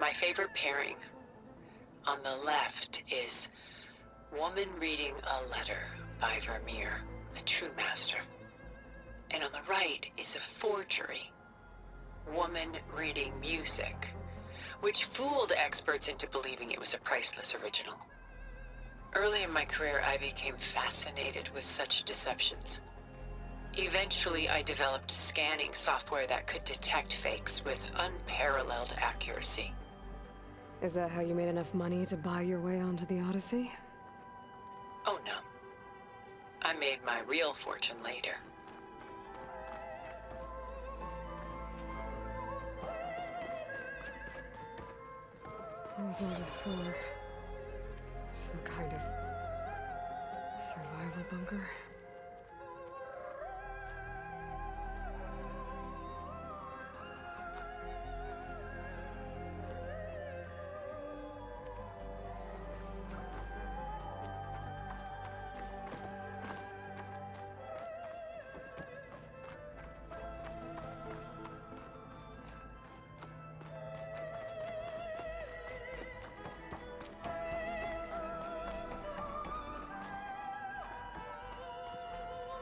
My favorite pairing. On the left is Woman Reading a Letter by Vermeer, a true master. And on the right is a forgery, Woman Reading Music, which fooled experts into believing it was a priceless original. Early in my career, I became fascinated with such deceptions. Eventually, I developed scanning software that could detect fakes with unparalleled accuracy. Is that how you made enough money to buy your way onto the Odyssey? Oh no. I made my real fortune later. What was all this for? Some kind of survival bunker?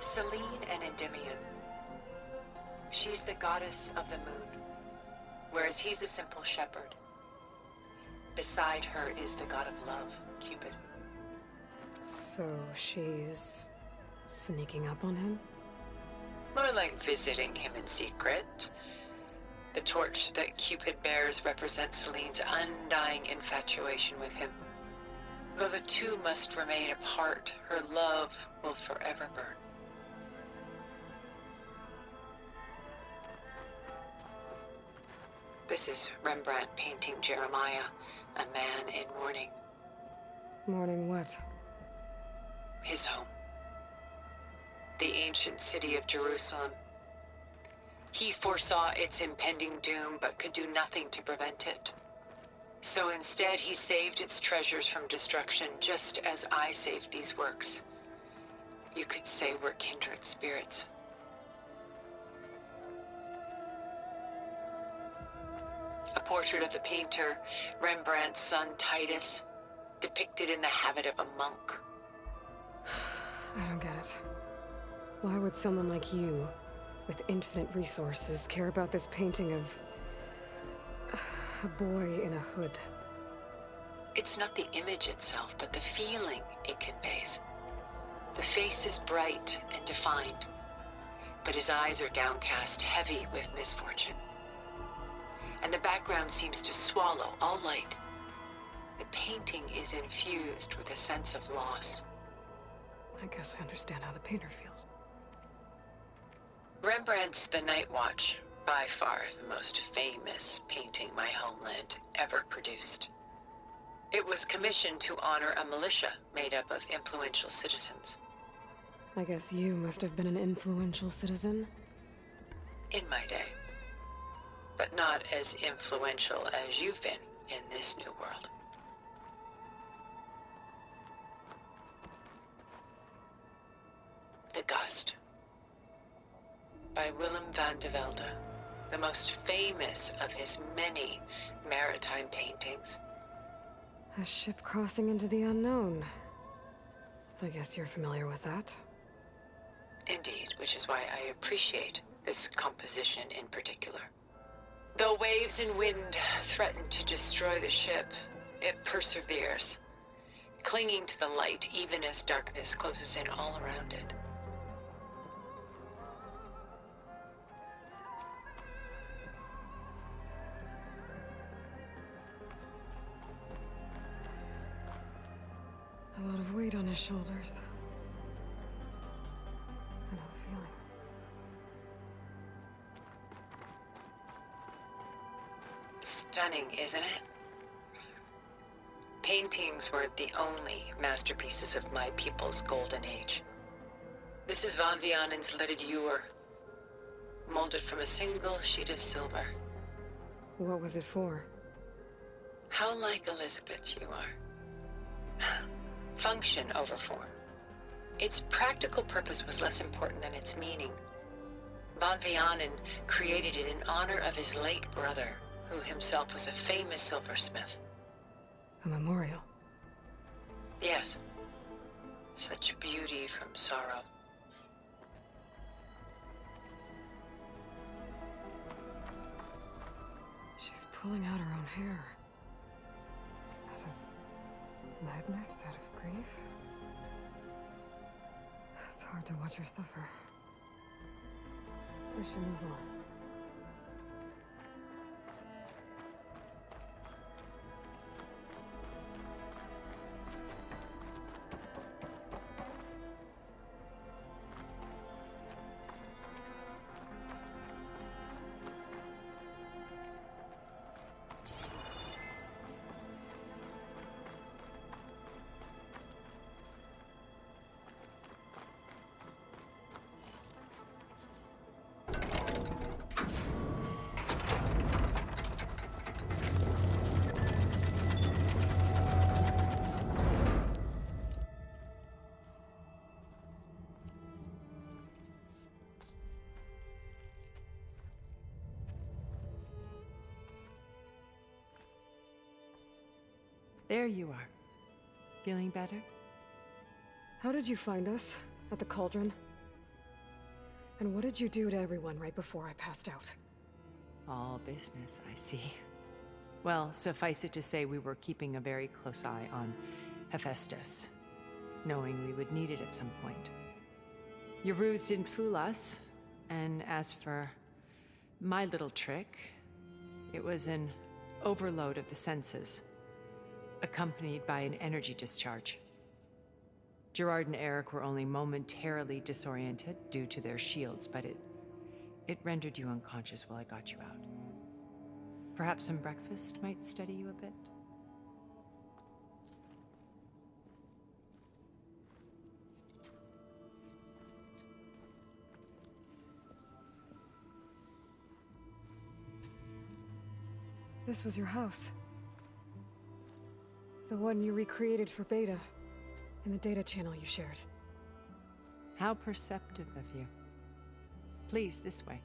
Selene and Endymion. She's the goddess of the moon, whereas he's a simple shepherd. Beside her is the god of love, Cupid. So she's sneaking up on him? More like visiting him in secret. The torch that Cupid bears represents Selene's undying infatuation with him. Though the two must remain apart, her love will forever burn. This is Rembrandt painting Jeremiah, a man in mourning. Mourning what? His home. The ancient city of Jerusalem. He foresaw its impending doom, but could do nothing to prevent it. So instead, he saved its treasures from destruction, just as I saved these works. You could say we're kindred spirits. A portrait of the painter, Rembrandt's son Titus, depicted in the habit of a monk. I don't get it. Why would someone like you, with infinite resources, care about this painting of a boy in a hood? It's not the image itself, but the feeling it conveys. The face is bright and defined, but his eyes are downcast, heavy with misfortune. And the background seems to swallow all light. The painting is infused with a sense of loss. I guess I understand how the painter feels. Rembrandt's The Night Watch, by far the most famous painting my homeland ever produced. It was commissioned to honor a militia made up of influential citizens. I guess you must have been an influential citizen? In my day. But not as influential as you've been in this new world. The Gust, by Willem van de Velde, the most famous of his many maritime paintings. A ship crossing into the unknown. I guess you're familiar with that. Indeed, which is why I appreciate this composition in particular. Though waves and wind threaten to destroy the ship, it perseveres, clinging to the light even as darkness closes in all around it. A lot of weight on his shoulders. I know the feeling. Stunning, isn't it? Paintings were the only masterpieces of my people's golden age. This is Van Vianen's Leaded Ewer, molded from a single sheet of silver. What was it for? How like Elizabeth you are. Function over form. Its practical purpose was less important than its meaning. Van Vianen created it in honor of his late brother, who himself was a famous silversmith. A memorial. Yes. Such beauty from sorrow. She's pulling out her own hair. Out of madness, out of grief. It's hard to watch her suffer. We should move on. There you are. Feeling better? How did you find us? At the cauldron? And what did you do to everyone right before I passed out? All business, I see. Well, suffice it to say we were keeping a very close eye on Hephaestus, knowing we would need it at some point. Your ruse didn't fool us, and as for my little trick, it was an overload of the senses, accompanied by an energy discharge. Gerard and Eric were only momentarily disoriented due to their shields, but it rendered you unconscious while I got you out. Perhaps some breakfast might steady you a bit? This was your house. The one you recreated for Beta, in the data channel you shared. How perceptive of you. Please, this way.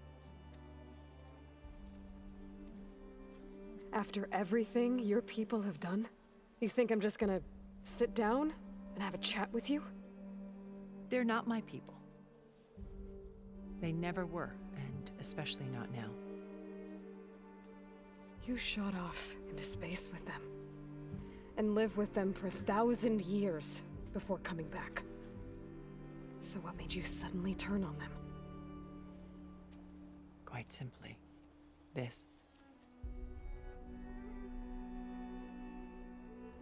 After everything your people have done, you think I'm just gonna sit down and have a chat with you? They're not my people. They never were, and especially not now. You shot off into space with them, and lived with them for 1,000 years before coming back. So what made you suddenly turn on them? Quite simply, this.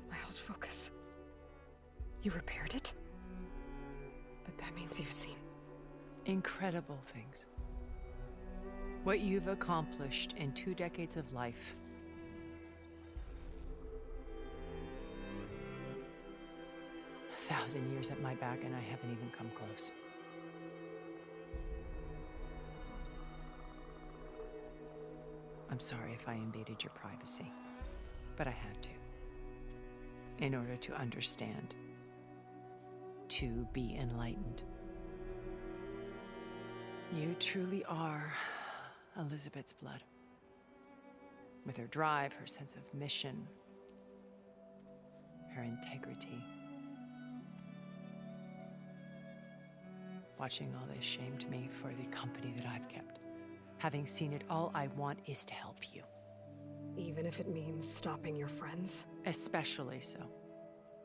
My old focus. You repaired it? But that means you've seen... Incredible things. What you've accomplished in 2 decades of life. A 1,000 years at my back, and I haven't even come close. I'm sorry if I invaded your privacy, but I had to. In order to understand. To be enlightened. You truly are Elizabeth's blood. With her drive, her sense of mission, her integrity. Watching all this shamed me for the company that I've kept. Having seen it, all I want is to help you. Even if it means stopping your friends? Especially so.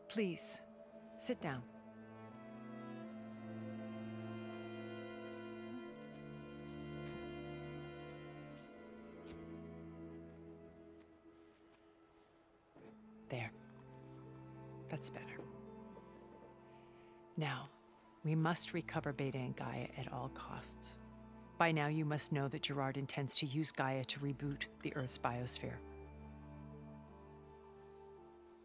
Please, sit down. There. That's better. Now, we must recover Beta and Gaia at all costs. By now, you must know that Gerard intends to use Gaia to reboot the Earth's biosphere.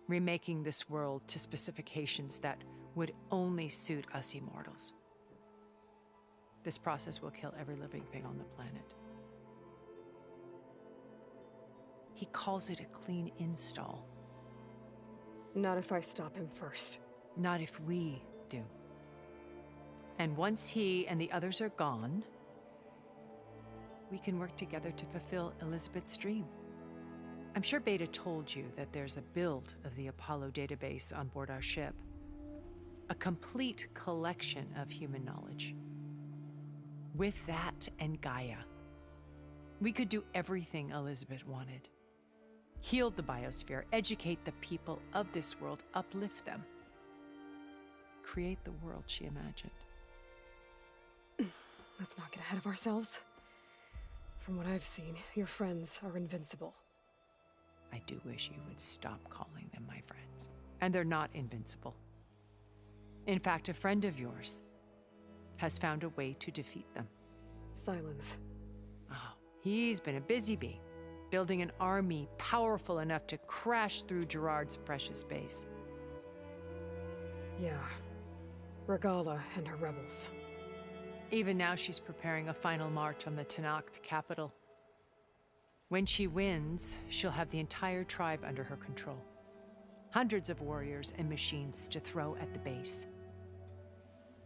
Remaking this world to specifications that would only suit us immortals. This process will kill every living thing on the planet. He calls it a clean install. Not if I stop him first. Not if we do. And once he and the others are gone, we can work together to fulfill Elizabeth's dream. I'm sure Beta told you that there's a build of the Apollo database on board our ship. A complete collection of human knowledge. With that and Gaia, we could do everything Elizabeth wanted. Heal the biosphere, educate the people of this world, uplift them. Create the world she imagined. Let's not get ahead of ourselves. From what I've seen, your friends are invincible. I do wish you would stop calling them my friends. And they're not invincible. In fact, a friend of yours has found a way to defeat them. Sylens. Oh, he's been a busy bee, building an army powerful enough to crash through Gerard's precious base. Yeah. Regala and her rebels. Even now, she's preparing a final march on the Tenakth capital. When she wins, she'll have the entire tribe under her control. Hundreds of warriors and machines to throw at the base.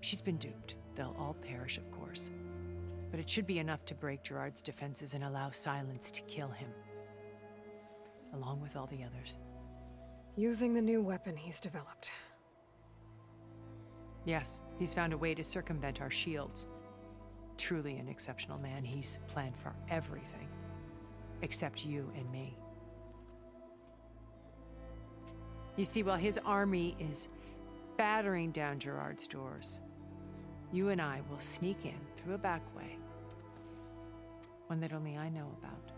She's been duped. They'll all perish, of course. But it should be enough to break Gerard's defenses and allow Sylens to kill him. Along with all the others. Using the new weapon he's developed. Yes, he's found a way to circumvent our shields. Truly an exceptional man. He's planned for everything. Except you and me. You see, while his army is battering down Gerard's doors, you and I will sneak in through a back way. One that only I know about.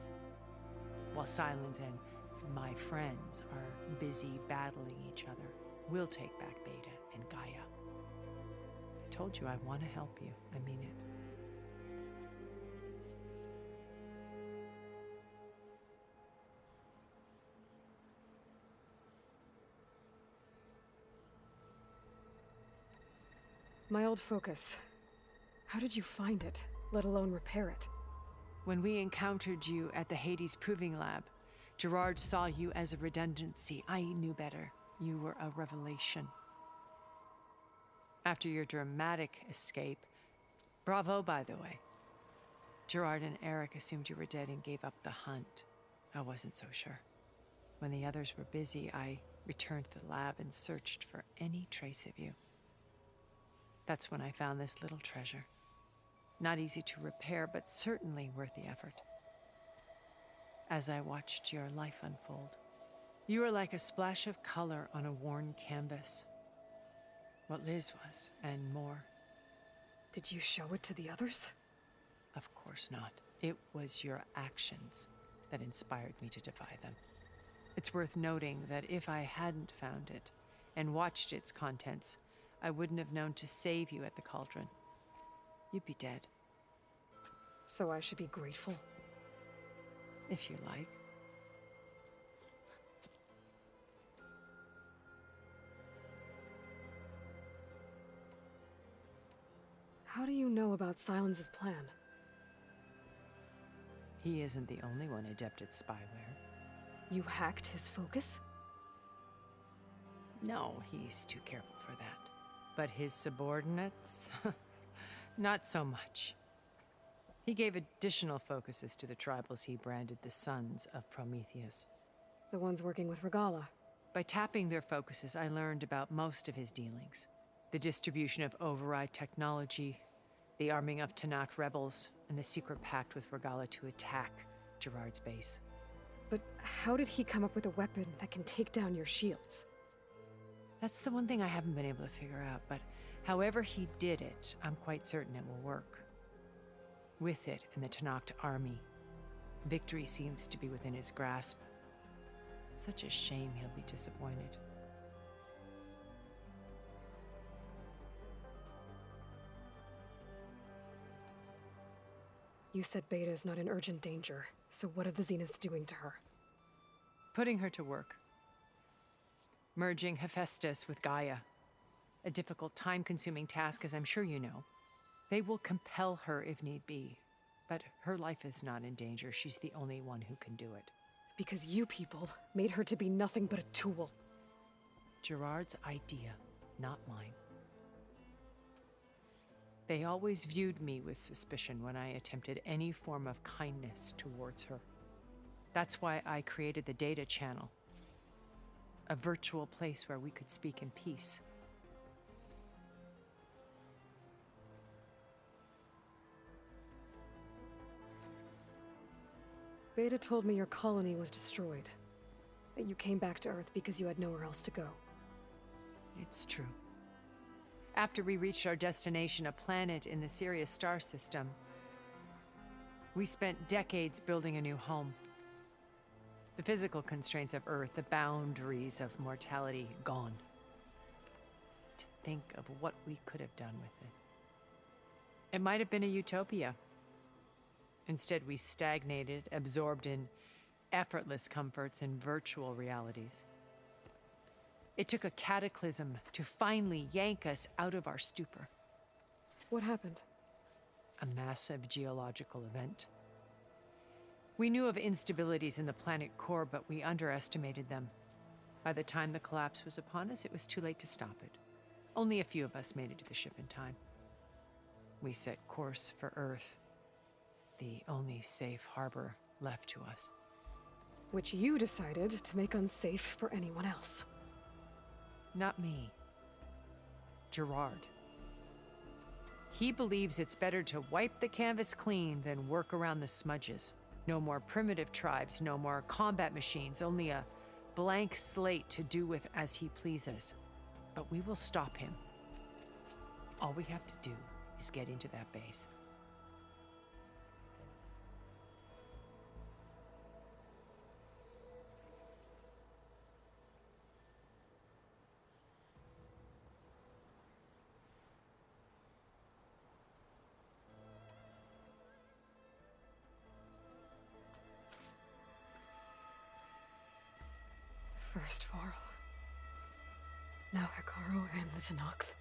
While Sylens and my friends are busy battling each other, we'll take back Beta and Gaia. I told you I want to help you. I mean it. My old focus. How did you find it, let alone repair it? When we encountered you at the Hades Proving Lab, Gerard saw you as a redundancy. I knew better. You were a revelation. After your dramatic escape, bravo, by the way. Gerard and Eric assumed you were dead and gave up the hunt. I wasn't so sure. When the others were busy, I returned to the lab and searched for any trace of you. That's when I found this little treasure. Not easy to repair, but certainly worth the effort. As I watched your life unfold, you were like a splash of color on a worn canvas. What Liz was, and more. Did you show it to the others? Of course not. It was your actions that inspired me to defy them. It's worth noting that if I hadn't found it and watched its contents, I wouldn't have known to save you at the cauldron. You'd be dead. So I should be grateful? If you like. How do you know about Sylens' plan? He isn't the only one adept at spyware. You hacked his focus? No, he's too careful for that. But his subordinates? Not so much. He gave additional focuses to the tribals he branded the Sons of Prometheus. The ones working with Regala. By tapping their focuses, I learned about most of his dealings. The distribution of override technology, the arming of Tenakth rebels, and the secret pact with Regala to attack Gerard's base. But how did he come up with a weapon that can take down your shields? That's the one thing I haven't been able to figure out, but however he did it, I'm quite certain it will work. With it and the Tenakth army, victory seems to be within his grasp. Such a shame he'll be disappointed. You said Beta is not in urgent danger, so what are the Zeniths doing to her? Putting her to work. Merging Hephaestus with Gaia. A difficult, time-consuming task, as I'm sure you know. They will compel her if need be. But her life is not in danger. She's the only one who can do it. Because you people made her to be nothing but a tool. Gerard's idea, not mine. They always viewed me with suspicion when I attempted any form of kindness towards her. That's why I created the data channel. A virtual place where we could speak in peace. Beta told me your colony was destroyed. That you came back to Earth because you had nowhere else to go. It's true. After we reached our destination, a planet in the Sirius star system, we spent decades building a new home. The physical constraints of Earth, the boundaries of mortality, gone. To think of what we could have done with it. It might have been a utopia. Instead, we stagnated, absorbed in effortless comforts and virtual realities. It took a cataclysm to finally yank us out of our stupor. What happened? A massive geological event. We knew of instabilities in the planet core, but we underestimated them. By the time the collapse was upon us, it was too late to stop it. Only a few of us made it to the ship in time. We set course for Earth, the only safe harbor left to us. Which you decided to make unsafe for anyone else. Not me. Gerard. He believes it's better to wipe the canvas clean than work around the smudges. No more primitive tribes, no more combat machines, only a blank slate to do with as he pleases. But we will stop him. All we have to do is get into that base. First Varl. Now Hekarro and the Tenakth.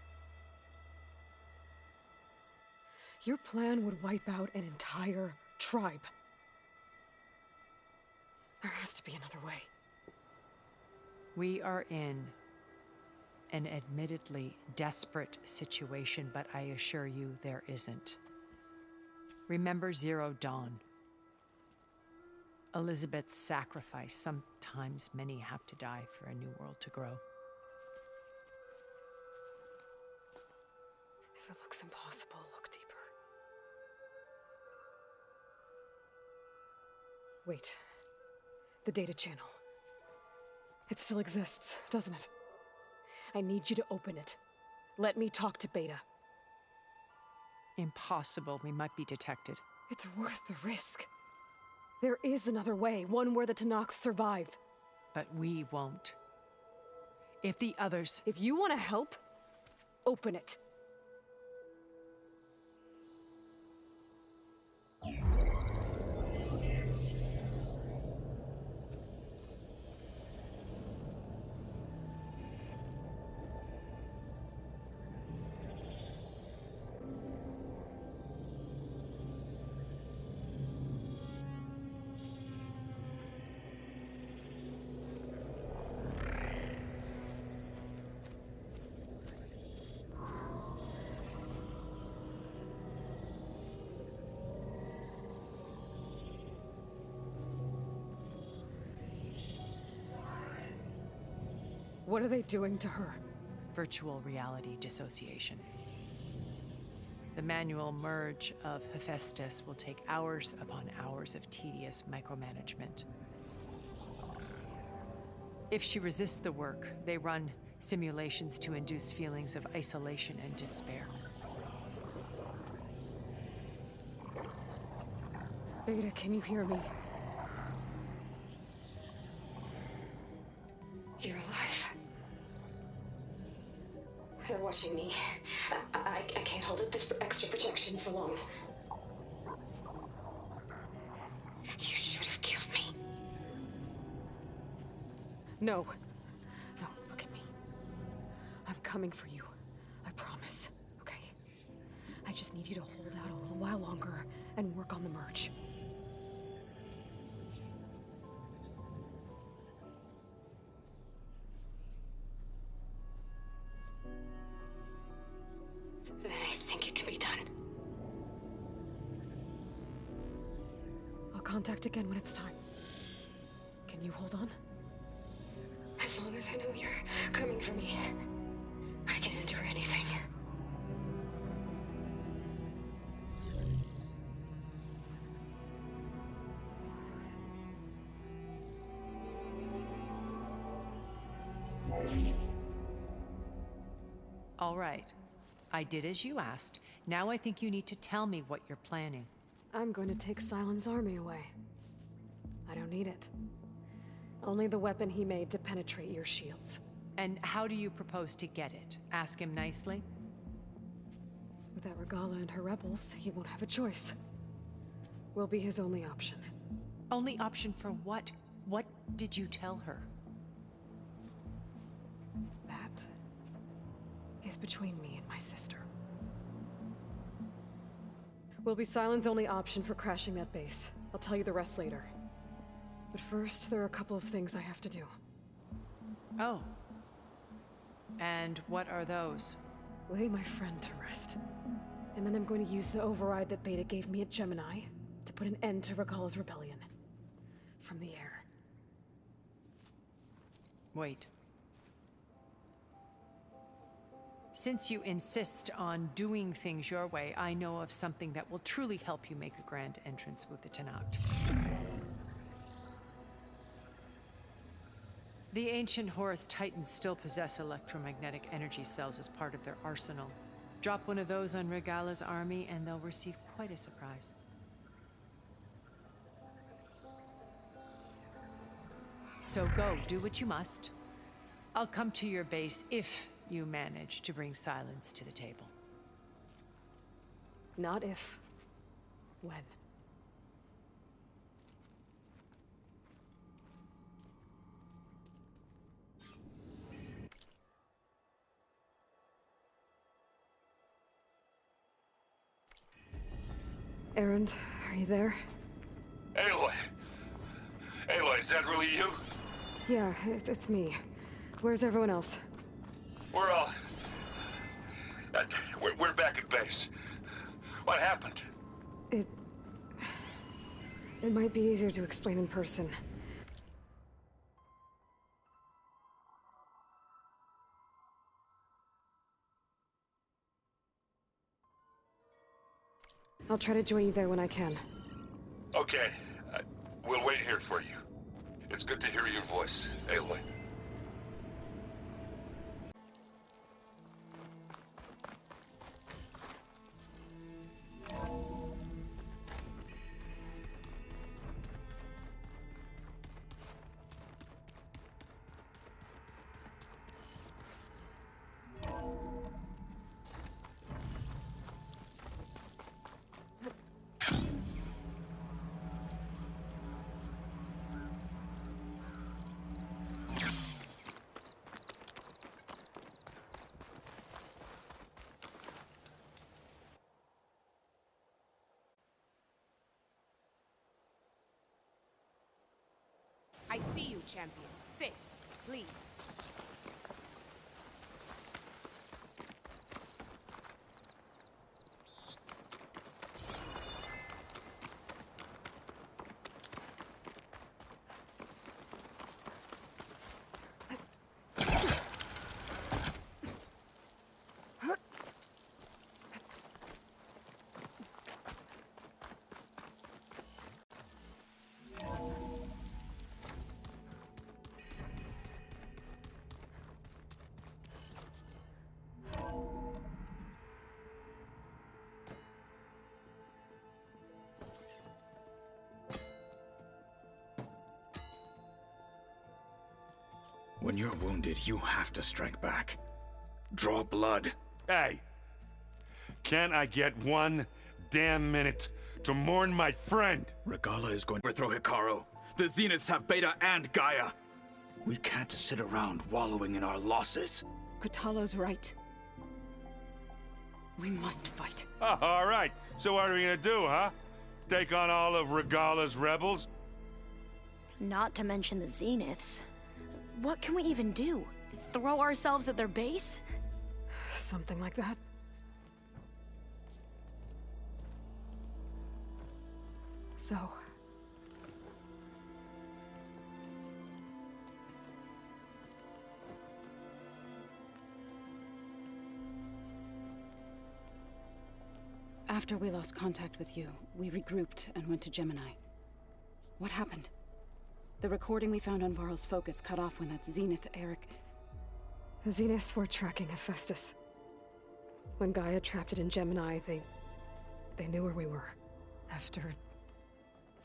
Your plan would wipe out an entire tribe. There has to be another way. We are in an admittedly desperate situation, but I assure you there isn't. Remember Zero Dawn. Elizabeth's sacrifice. Sometimes many have to die for a new world to grow. If it looks impossible, look deeper. Wait. The data channel. It still exists, doesn't it? I need you to open it. Let me talk to Beta. Impossible. We might be detected. It's worth the risk. There is another way, one where the Tenakth survive. But we won't. If the others... If you want to help, open it. What are they doing to her? Virtual reality dissociation. The manual merge of Hephaestus will take hours upon hours of tedious micromanagement. If she resists the work, they run simulations to induce feelings of isolation and despair. Beta, can you hear me? You're alive. They're watching me. I can't hold up this extra projection for long. You should have killed me. No. No, look at me. I'm coming for you. I promise. Okay? I just need you to hold out a little while longer and work on the merge. Then I think it can be done. I'll contact again when it's time. Can you hold on? As long as I know you're coming for me, I can endure anything. All right. I did as you asked. Now I think you need to tell me what you're planning. I'm going to take Sylens' army away. I don't need it. Only the weapon he made to penetrate your shields. And how do you propose to get it? Ask him nicely? Without Regala and her rebels, he won't have a choice. We'll be his only option. Only option for what? What did you tell her? That is between me and my sister. Will be Sylens' only option for crashing that base. I'll tell you the rest later. But first, there are a couple of things I have to do. Oh. And what are those? Lay my friend to rest. And then I'm going to use the override that Beta gave me at Gemini to put an end to Regala's rebellion. From the air. Wait. Since you insist on doing things your way, I know of something that will truly help you make a grand entrance with the Tenakth. The ancient Horus Titans still possess electromagnetic energy cells as part of their arsenal. Drop one of those on Regala's army and they'll receive quite a surprise. So go, do what you must. I'll come to your base if you manage to bring Sylens to the table. Not if. When. Erend, are you there? Aloy! Aloy, is that really you? Yeah, it's me. Where's everyone else? We're all... we're back at base. What happened? It might be easier to explain in person. I'll try to join you there when I can. Okay. We'll wait here for you. It's good to hear your voice, Aloy. I see you, champion. Sit, please. When you're wounded, you have to strike back. Draw blood. Hey! Can't I get one damn minute to mourn my friend? Regala is going to overthrow Hikaru. The Zeniths have Beta and Gaia. We can't sit around wallowing in our losses. Kotallo's right. We must fight. Oh, all right. So what are we gonna do, huh? Take on all of Regala's rebels? Not to mention the Zeniths. What can we even do? Throw ourselves at their base? Something like that. So... After we lost contact with you, we regrouped and went to Gemini. What happened? The recording we found on Varl's focus cut off when that Zenith Eric... The Zeniths were tracking Hephaestus. When Gaia trapped it in Gemini, they knew where we were. After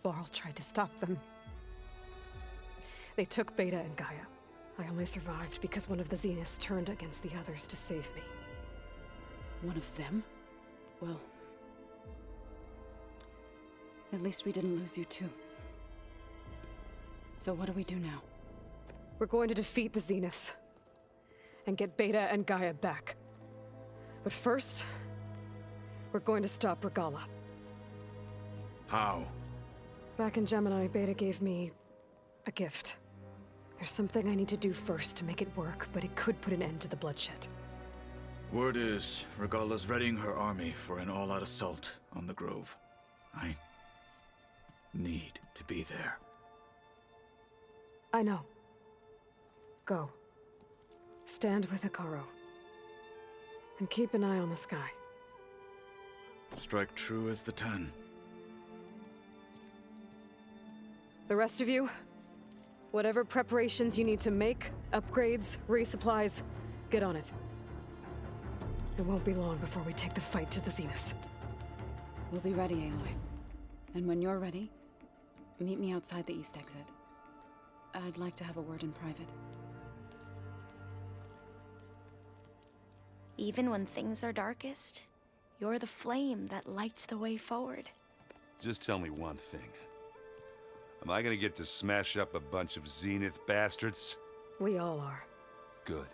Varl tried to stop them. They took Beta and Gaia. I only survived because one of the Zeniths turned against the others to save me. One of them? Well... at least we didn't lose you too. So what do we do now? We're going to defeat the Zeniths. And get Beta and Gaia back. But first, we're going to stop Regalla. How? Back in Gemini, Beta gave me a gift. There's something I need to do first to make it work, but it could put an end to the bloodshed. Word is, Regalla's readying her army for an all-out assault on the Grove. I need to be there. I know. Go. Stand with Hekarro. And keep an eye on the sky. Strike true as the 10. The rest of you, whatever preparations you need to make, upgrades, resupplies, get on it. It won't be long before we take the fight to the Zeniths. We'll be ready, Aloy. And when you're ready, meet me outside the east exit. I'd like to have a word in private. Even when things are darkest, you're the flame that lights the way forward. Just tell me one thing. Am I gonna get to smash up a bunch of Zenith bastards? We all are. Good.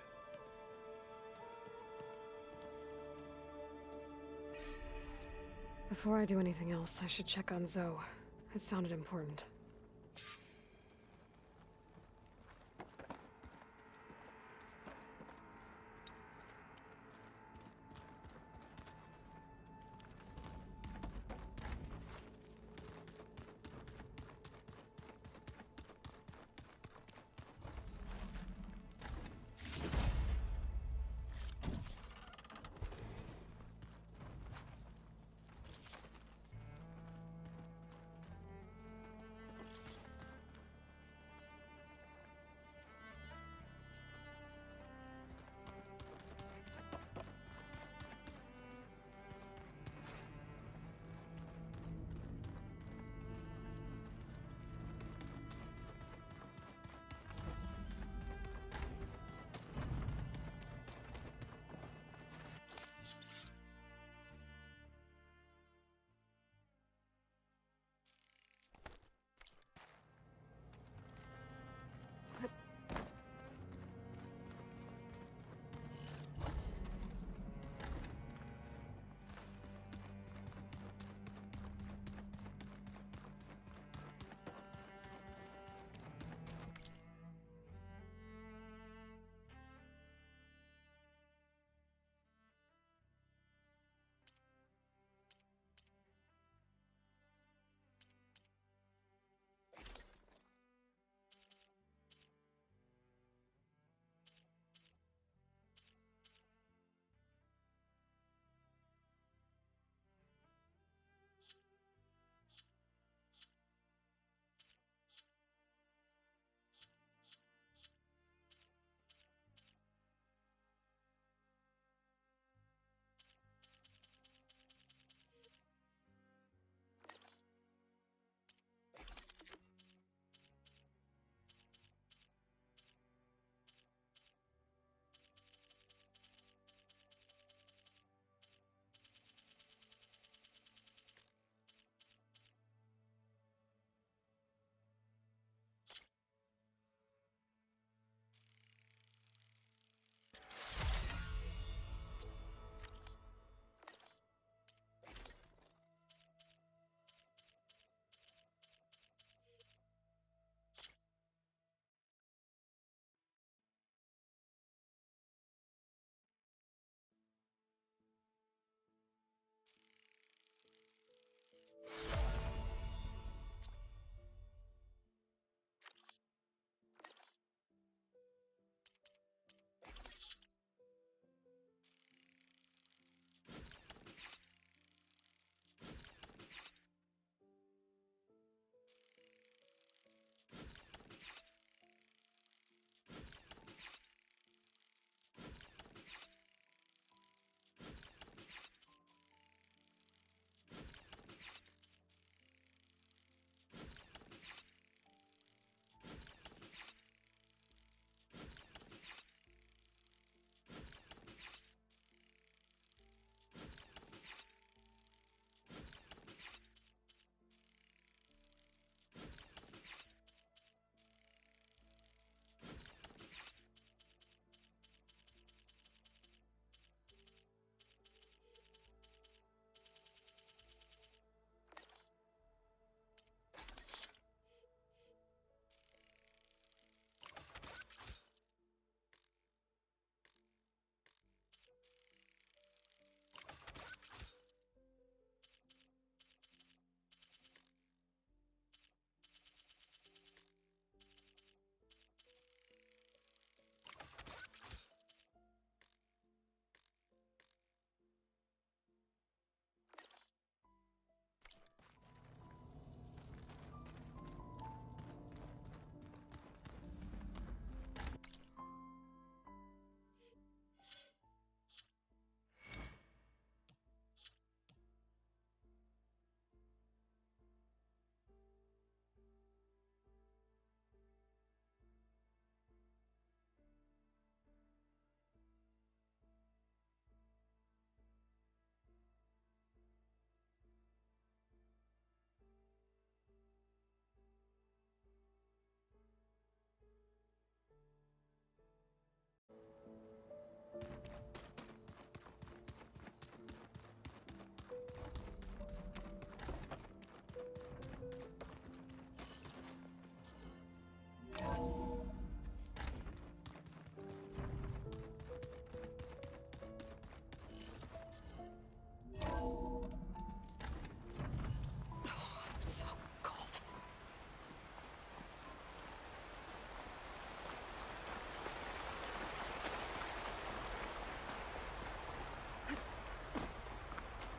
Before I do anything else, I should check on Zoe. It sounded important.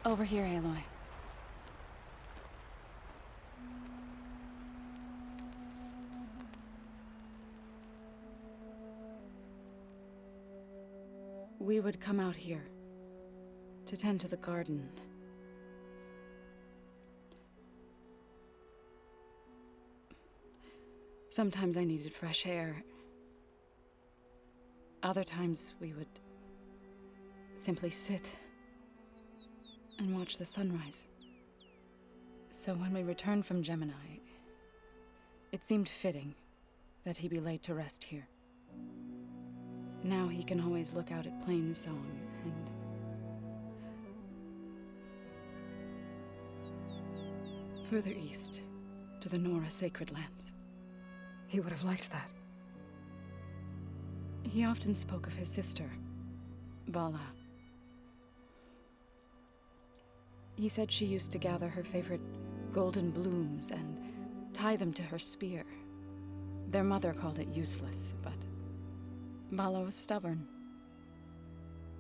Over here, Aloy. We would come out here to tend to the garden. Sometimes I needed fresh air. Other times we would simply sit and watch the sunrise. So when we returned from Gemini, it seemed fitting that he be laid to rest here. Now he can always look out at Plainsong and... further east, to the Nora Sacred Lands. He would have liked that. He often spoke of his sister, Vala. He said she used to gather her favorite golden blooms and tie them to her spear. Their mother called it useless, but Vala was stubborn.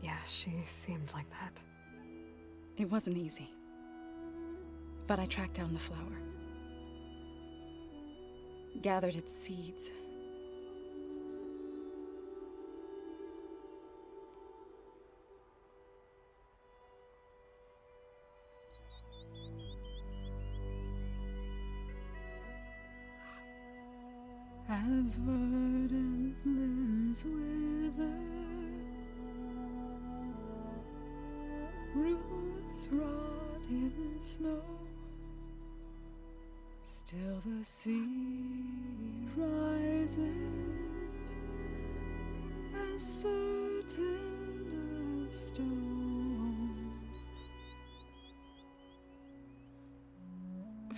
Yeah, she seemed like that. It wasn't easy. But I tracked down the flower. Gathered its seeds. As verdant limbs wither, roots rot in snow, still the sea rises, as certain as stone.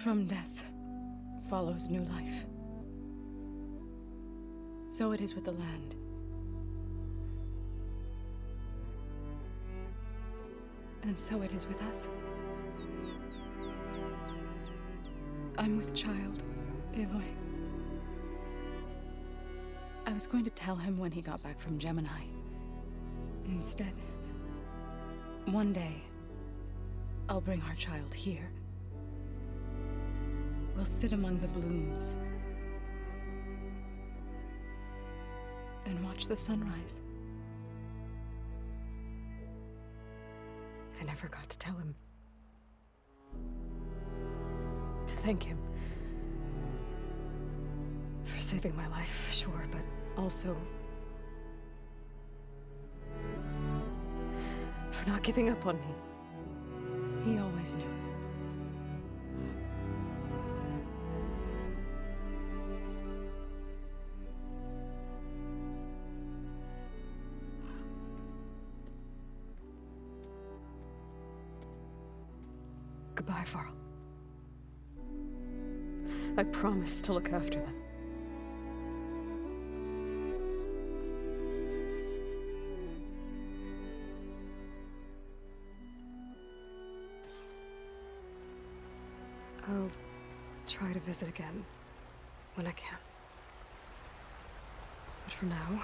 From death follows new life. So it is with the land. And so it is with us. I'm with child, Aloy. I was going to tell him when he got back from Gemini. Instead, one day, I'll bring our child here. We'll sit among the blooms and watch the sunrise. I never got to tell him. To thank him. For saving my life, sure, but also... for not giving up on me. He always knew. Goodbye, Varl. I promise to look after them. I'll try to visit again when I can. But for now,